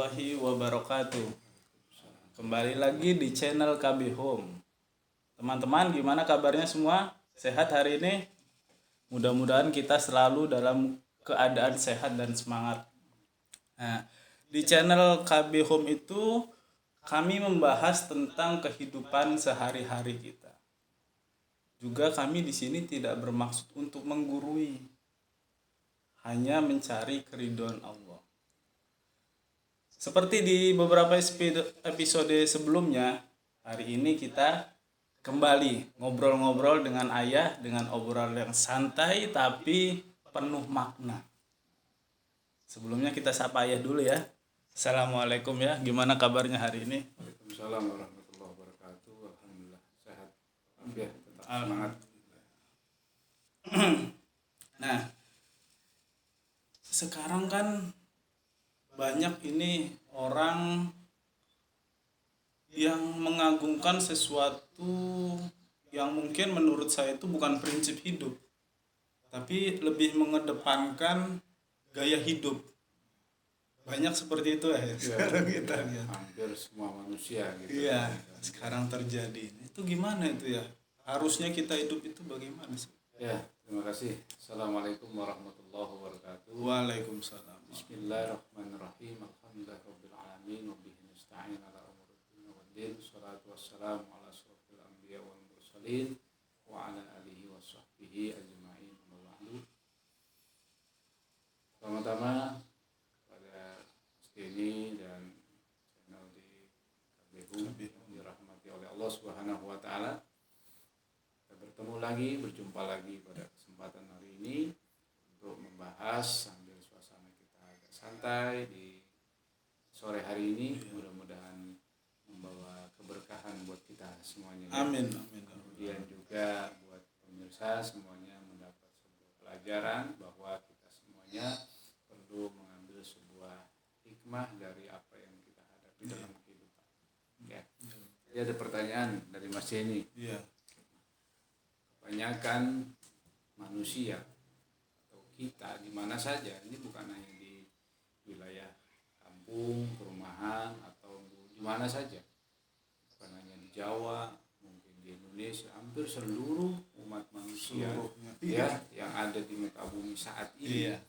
warahmatullahi wabarakatuh. Kembali lagi di channel KB Home. Teman-teman, gimana kabarnya semua? Sehat hari ini? Mudah-mudahan kita selalu dalam keadaan sehat dan semangat. Nah, di channel KB Home itu kami membahas tentang kehidupan sehari-hari kita. Juga kami di sini tidak bermaksud untuk menggurui, hanya mencari keridhaan Allah. Seperti di beberapa episode sebelumnya, hari ini kita kembali ngobrol-ngobrol dengan ayah dengan obrolan yang santai tapi penuh makna. Sebelumnya kita sapa ayah dulu ya. Assalamualaikum ya, gimana kabarnya hari ini? Waalaikumsalam warahmatullahi wabarakatuh. Alhamdulillah sehat. Ya, tetap semangat. Nah, sekarang kan banyak ini orang yang mengagungkan sesuatu yang mungkin menurut saya itu bukan prinsip hidup, tapi lebih mengedepankan gaya hidup. Banyak seperti itu ya sekarang kita lihat. Hampir semua manusia gitu. Iya, sekarang terjadi. Itu gimana itu ya? Harusnya kita hidup itu bagaimana sih? Ya, terima kasih. Assalamualaikum warahmatullahi wabarakatuh. Waalaikumsalam. Bismillahirrahmanirrahim. Alhamdulillahirabbil alamin wa bihi nasta'in ala umuri dunya waddin. Shalatu wassalamu ala asyrofil anbiya wal mursalin wa ala alihi wa sahbihi ajma'in. Pertama-tama pada Steni dan channel di KBHU dirahmati oleh Allah Subhanahu wa taala. Kita bertemu lagi, berjumpa lagi pada kesempatan hari ini untuk membahas sambil suasana kita agak santai di sore hari ini. Mudah-mudahan membawa keberkahan buat kita semuanya. Amin, amin. Kemudian juga buat pemirsa semuanya mendapat sebuah pelajaran bahwa kita semuanya perlu mengambil sebuah hikmah dari apa yang kita hadapi dalam kehidupan. Ya. Jadi ada pertanyaan dari Mas Yeni. Iya. Kebanyakan manusia atau kita di mana saja, ini bukan hanya di wilayah kampung, perumahan atau di mana saja, bukan hanya di Jawa, mungkin di Indonesia, hampir seluruh umat manusia ya yang ada di muka bumi saat ini. Iya.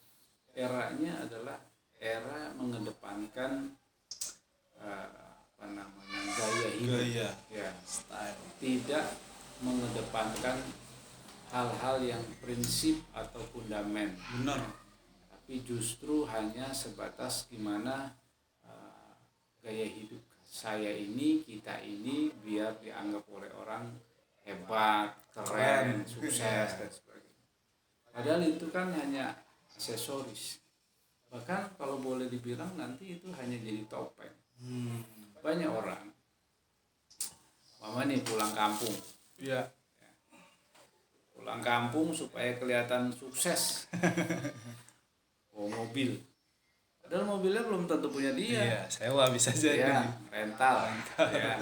Eranya adalah era mengedepankan gaya hidup, ya, Style. tidak mengedepankan hal-hal yang prinsip atau fundament, Benar. tapi justru hanya sebatas gimana gaya hidup saya ini, kita ini biar dianggap oleh orang hebat, keren, sukses dan sebagainya. Padahal itu kan hanya aksesoris. Bahkan kalau boleh dibilang nanti itu hanya jadi topeng. Banyak orang mama nih pulang kampung. Iya. Pulang kampung supaya kelihatan sukses. Mobil. Padahal mobilnya belum tentu punya dia. Iya, sewa bisa jadi. Ya, rental. Ya.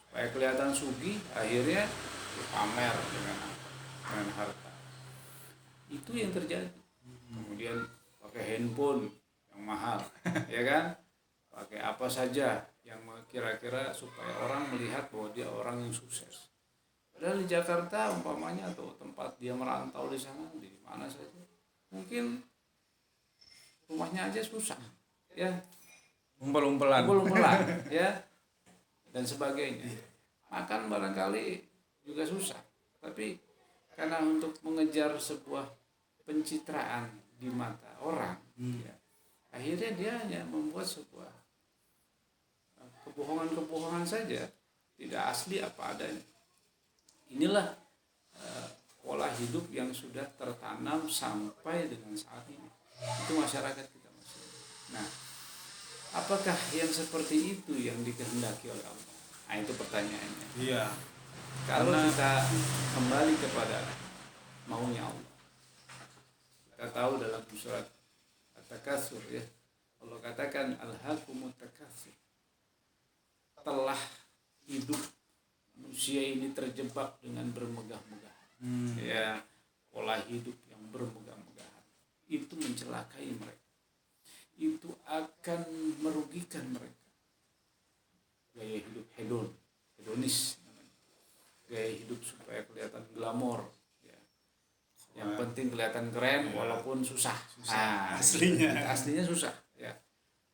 Supaya kelihatan sugih, akhirnya pamer dengan harta. Itu yang terjadi. Kemudian pakai handphone yang mahal, ya kan? Pakai apa saja yang kira-kira supaya orang melihat bahwa dia orang yang sukses. Padahal di Jakarta umpamanya atau tempat dia merantau di sana, di mana saja, mungkin rumahnya aja susah, ya, Umpel-umpelan. ya, dan sebagainya. Makan barangkali juga susah, tapi karena untuk mengejar sebuah pencitraan di mata orang, ya, akhirnya dia hanya membuat sebuah kebohongan-kebohongan saja, tidak asli apa adanya. Inilah pola hidup yang sudah tertanam sampai dengan saat ini. Itu masyarakat kita masih. Nah, apakah yang seperti itu yang dikehendaki oleh Allah? Nah, itu pertanyaannya. Iya. Kalau kita kembali kepada maunya Allah, kita tahu dalam surat At-Takatsur, ya, Allah katakan alhaakumut takatsur, telah hidup manusia ini terjebak dengan bermegah-megahan. Ya, pola hidup yang bermegah-megahan itu mencelakai mereka. itu akan merugikan mereka. Gaya hidup hedonis, gaya hidup supaya kelihatan glamor, ya. Yang penting kelihatan keren walaupun susah. Aslinya susah, ya.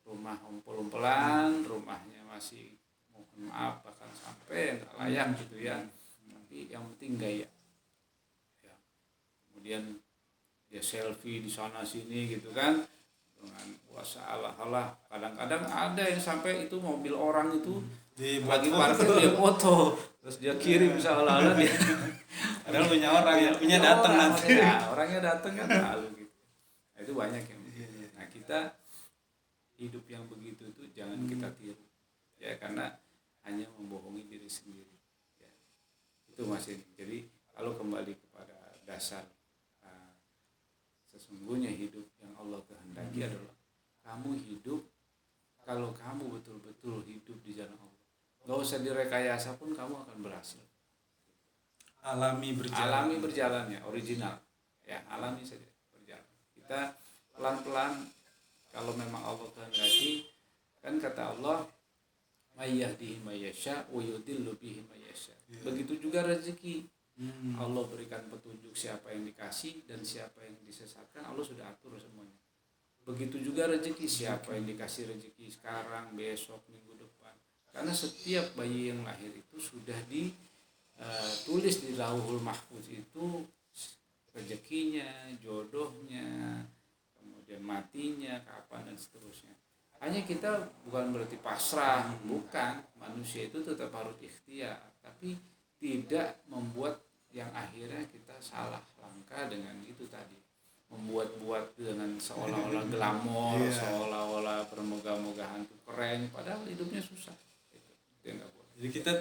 Rumah umpel-umpelan, rumahnya masih mohon maaf bahkan sampai nggak layak gitu ya. Tapi yang penting gaya. Ya. Kemudian dia selfie di sana sini gitu kan, dengan puasa ala-ala. Kadang-kadang ada yang sampai itu mobil orang itu lagi parkir dia foto, terus dia kirim seolah-olah dia padahal punya orang ya, punya datang nanti. Nah, orangnya datang kan lalu gitu. Nah, itu banyak yang begitu. Nah, kita hidup yang begitu itu jangan kita tiru. Ya, karena hanya membohongi diri sendiri. Ya. Itu masih. Jadi kalau kembali kepada dasar sesungguhnya hidup yang Allah kehendaki adalah kamu hidup, kalau kamu betul-betul hidup di jalan Allah, gak usah direkayasa pun kamu akan berhasil. Alami berjalan Ya, original ya, alami saja berjalan. Kita pelan-pelan, kalau memang Allah kehendaki, kan kata Allah may yahdihi may yasha wa yudillu bihi may yasha. Begitu juga rezeki. Allah berikan petunjuk siapa yang dikasih dan siapa yang disesatkan, Allah sudah atur semuanya. Begitu juga rezeki, siapa yang dikasih rezeki sekarang, besok, minggu depan. Karena setiap bayi yang lahir itu sudah ditulis di Lauhul Mahfuz itu rezekinya, jodohnya, kemudian matinya kapan dan seterusnya. Hanya kita bukan berarti pasrah, bukan. Manusia itu tetap harus ikhtiar, tapi tidak membuat yang akhirnya kita salah langkah dengan itu tadi, membuat-buat dengan seolah-olah glamor, seolah-olah permegah-megahan itu keren, padahal hidupnya susah. Itu yang nggak boleh. Jadi kita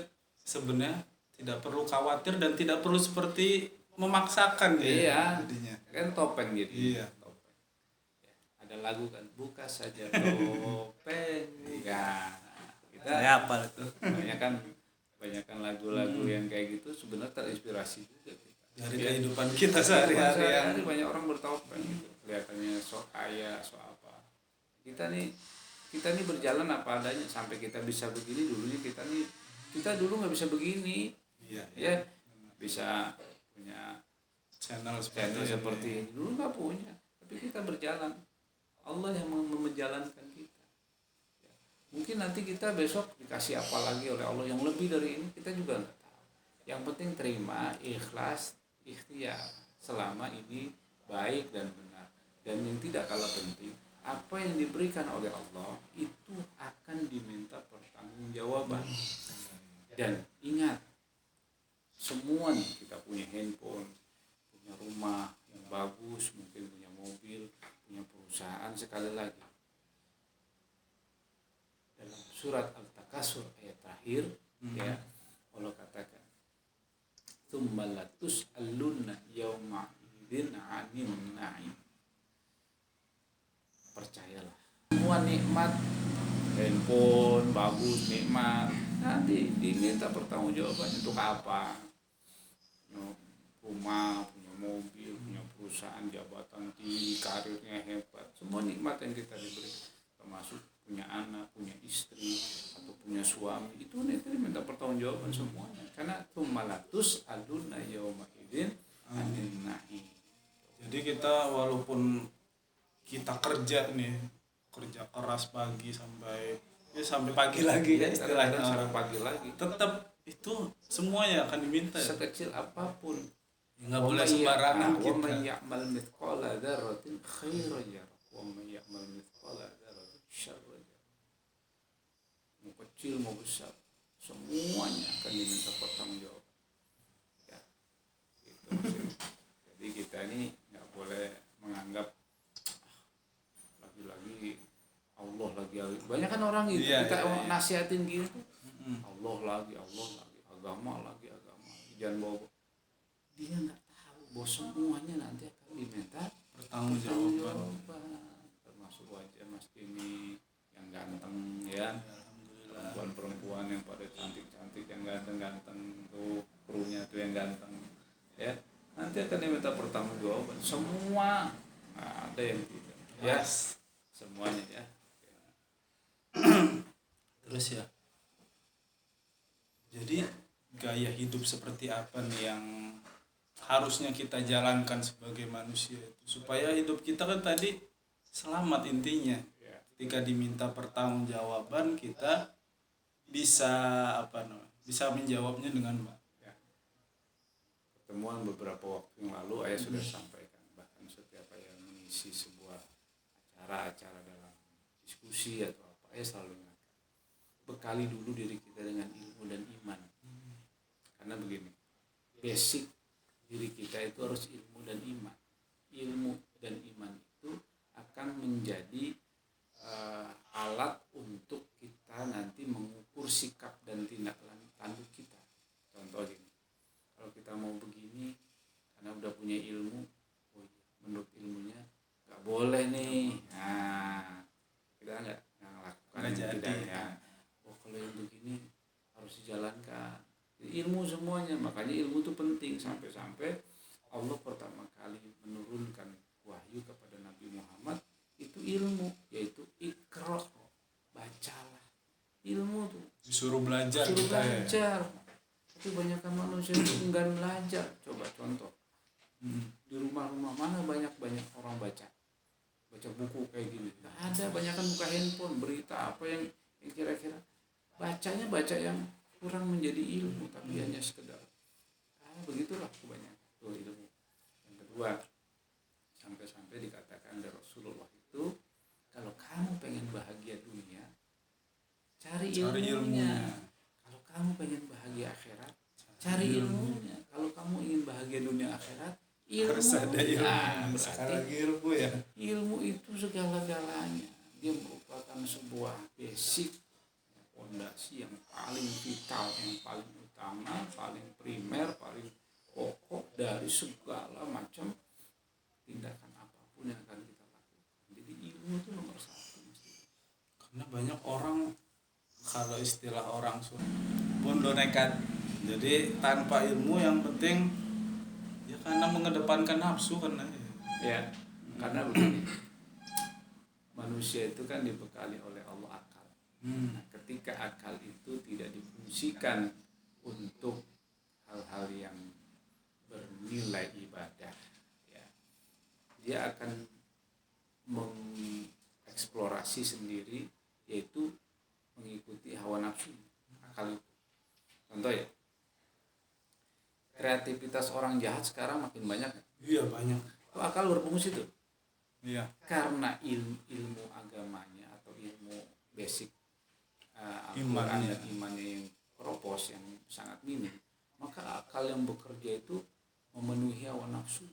sebenarnya tidak perlu khawatir dan tidak perlu seperti memaksakan gitu. Iya, kan topeng gitu. Iya. Topeng. Ya, ada lagu kan, buka saja topeng. Enggak. Kita Apa itu? Banyakan lagu-lagu yang kayak gitu sebenarnya terinspirasi juga kita. Dari kehidupan kita sehari-hari. Banyak orang bertopeng gitu, kelihatannya sok kaya, sok apa. Kita nih berjalan apa adanya sampai kita bisa begini. Dulunya kita dulu nggak bisa begini. Ya, bisa punya channel seperti ini. Dulu nggak punya, tapi kita berjalan. Allah yang menjalankan kita. Mungkin nanti kita besok dikasih apa lagi oleh Allah yang lebih dari ini, kita juga nggak tahu. Yang penting terima, ikhlas, ikhtiar selama ini baik dan benar. Dan yang tidak kalah penting, apa yang diberikan oleh Allah itu akan diminta pertanggungjawaban. Dan ingat, semua nih, kita punya handphone, punya rumah yang bagus, mungkin punya mobil, punya perusahaan. Sekali lagi, dalam surat Al-Takasur ayat terakhir, ya, Allah katakan tsumma latus'alunna yauma idzin 'anil na'im. Percayalah, semua nikmat, handphone bagus, nikmat, nanti diminta pertanggungjawaban untuk apa. Rumah, punya mobil, punya perusahaan, jabatan tinggi, karirnya hebat, semua nikmat yang kita diberi, termasuk punya anak, punya istri, atau punya suami, itu nanti minta pertanggungjawaban semuanya. Karena tumalatus aluna yauma idzin anin na'im. Jadi kita walaupun kita kerja keras pagi sampai pagi lagi ya istilahnya, sampai pagi lagi, tetap itu semuanya akan diminta. Sekecil apapun. Nggak boleh sembarangan kita. Wa may ya'mal mithqala dzarratin khairan yarah wa may ya'mal mithqala dzarratin syarran yarah. Mau kecil mau besar, semuanya akan diminta pertanggungjawaban. Ya, gitu. Jadi kita ini nggak boleh menganggap lagi Allah lagi. Banyak kan orang gitu, kita nasihatin gitu. Allah lagi, agama lagi. Jangan bawa. Dia nggak tahu bahwa semuanya nanti akan diminta pertanggungjawaban. Termasuk wajah Mas ini yang ganteng ya, perempuan yang pada cantik-cantik, yang ganteng-ganteng tuh, krunya tuh yang ganteng ya, nanti akan diminta pertanggungjawaban semua. Nah, ada yang tidak ya, semuanya ya. Terus ya, jadi gaya hidup seperti apa nih yang harusnya kita jalankan sebagai manusia itu supaya hidup kita kan tadi selamat intinya. Ya. Ketika diminta pertanggungjawaban kita bisa bisa menjawabnya dengan baik. Ya. Pertemuan beberapa waktu yang lalu ayah sudah sampaikan, bahkan setiap ayah mengisi sebuah acara dalam diskusi atau apa, ayah selalu ingatkan, bekali dulu diri kita dengan ilmu dan iman. Karena begini, basic diri kita itu harus ilmu dan iman. Ilmu dan iman itu akan menjadi alat untuk kita nanti mengukur sikap dan tindak tanduk kita. Contoh gini, kalau kita mau begini karena udah punya ilmu, menurut ilmunya nggak boleh nih, nah kita nggak lakukan Nggak yang jadi. tidak ya. Kalau yang begini harus dijalankan. Ilmu semuanya, makanya ilmu itu penting. Sampai-sampai Allah pertama kali menurunkan wahyu kepada Nabi Muhammad itu ilmu, yaitu Iqra, bacalah. Ilmu tuh Disuruh belajar suruh kita ya. belajar. Tapi banyakkan manusia itu enggan belajar. Coba contoh, di rumah-rumah mana banyak orang baca buku kayak gini? Nggak ada, banyakkan buka handphone, berita apa yang kira-kira bacanya baca yang kurang menjadi ilmu, tapi hanya sekedar begitulah kebanyakan tuh ilmu. Yang kedua, sampai-sampai dikatakan dari Rasulullah itu, kalau kamu pengen bahagia dunia, cari ilmunya. Kalau kamu pengen bahagia akhirat, cari ilmunya. Kalau kamu ingin bahagia dunia akhirat, Harus ada ilmu. Berarti Sekali lagi ilmu ya. ilmu itu segala-galanya. Dia merupakan sebuah basic, fondasi yang paling vital, yang paling utama, paling primer, paling pokok dari segala macam tindakan apapun yang akan kita lakukan. Jadi ilmu itu nomor satu. Karena banyak orang, kalau istilah orang bondo nekat. Jadi tanpa ilmu yang penting ya karena mengedepankan nafsu karena Ya, karena begini, manusia itu kan dibekali oleh Allah akal. Nah, ketika akal itu tidak difungsikan untuk hal-hal yang bernilai ibadah, ya, dia akan mengeksplorasi sendiri, yaitu mengikuti hawa nafsu akal itu. Contoh ya, kreativitas orang jahat sekarang makin banyak. iya banyak. Itu akal berfungsi tuh. Iya. Karena ilmu agamanya atau ilmu basic Imannya. dan imannya yang propos, yang sangat minim, maka akal yang bekerja itu memenuhi hawa nafsu.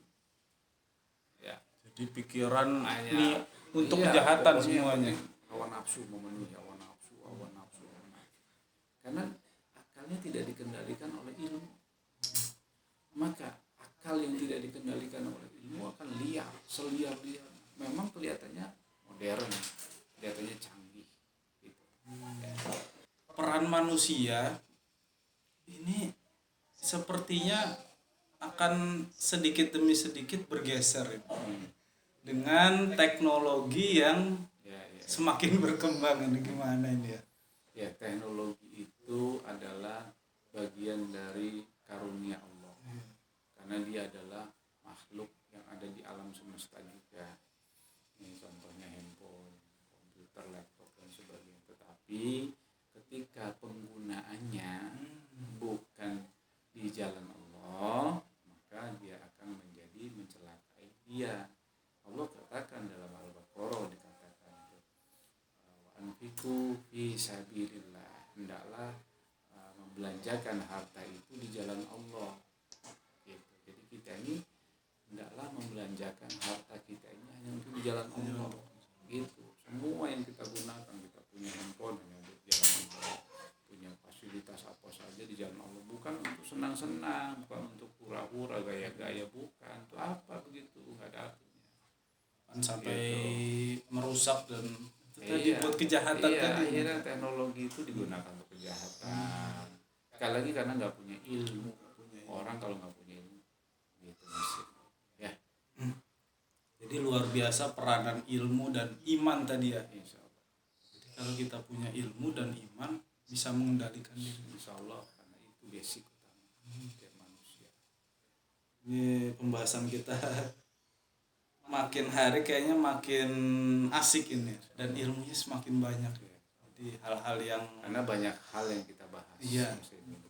Ya. Jadi pikiran Hanya ini untuk kejahatan pokoknya semuanya. hawa nafsu, memenuhi hawa nafsu. Karena akalnya tidak dikendalikan oleh ilmu. Maka akal yang tidak dikendalikan oleh ilmu akan liar, seliar-liar. Memang kelihatannya modern, kelihatannya canggih gitu. Peran manusia ini sepertinya akan sedikit demi sedikit bergeser dengan teknologi yang semakin berkembang. Ini gimana ini ya? Ya, teknologi itu adalah bagian dari karunia Allah. Karena dia adalah makhluk yang ada di alam semesta juga. Ini contohnya handphone, komputer, laptop dan sebagainya. Tetapi ketika penggunaannya bukan di jalan Allah, maka dia akan menjadi mencelakai dia. Allah katakan dalam Al-Baqarah, dikatakan anfiqu fi sabilillah, hendaklah membelanjakan harta itu di jalan Allah. Gitu. Jadi kita ini hendaklah membelanjakan harta kita ini hanya untuk di jalan Allah. Gitu. Semua yang kita gunakan, kita punya handphone hanya untuk jalan Allah, punya fasilitas apa saja di jalan Allah, bukan untuk senang-senang, bukan untuk hura-hura, gaya-gaya, bukan. Itu apa begitu? Nggak ada artinya. Sampai Gitu. merusak dan tadi buat kejahatan tadi. Akhirnya teknologi itu digunakan untuk kejahatan. Sekali lagi karena nggak punya ilmu. Orang kalau nggak punya ilmu, gitu masih. Ya. Jadi luar biasa peranan ilmu dan iman tadi ya. Insya Allah. Jadi kalau kita punya ilmu dan iman bisa mengendalikan diri. Insya Allah, karena itu basic utama setiap manusia. Ini pembahasan kita makin hari kayaknya makin asik ini dan ilmunya semakin banyak. Jadi hal-hal yang Karena banyak hal yang kita bahas. Iya. Musim ini.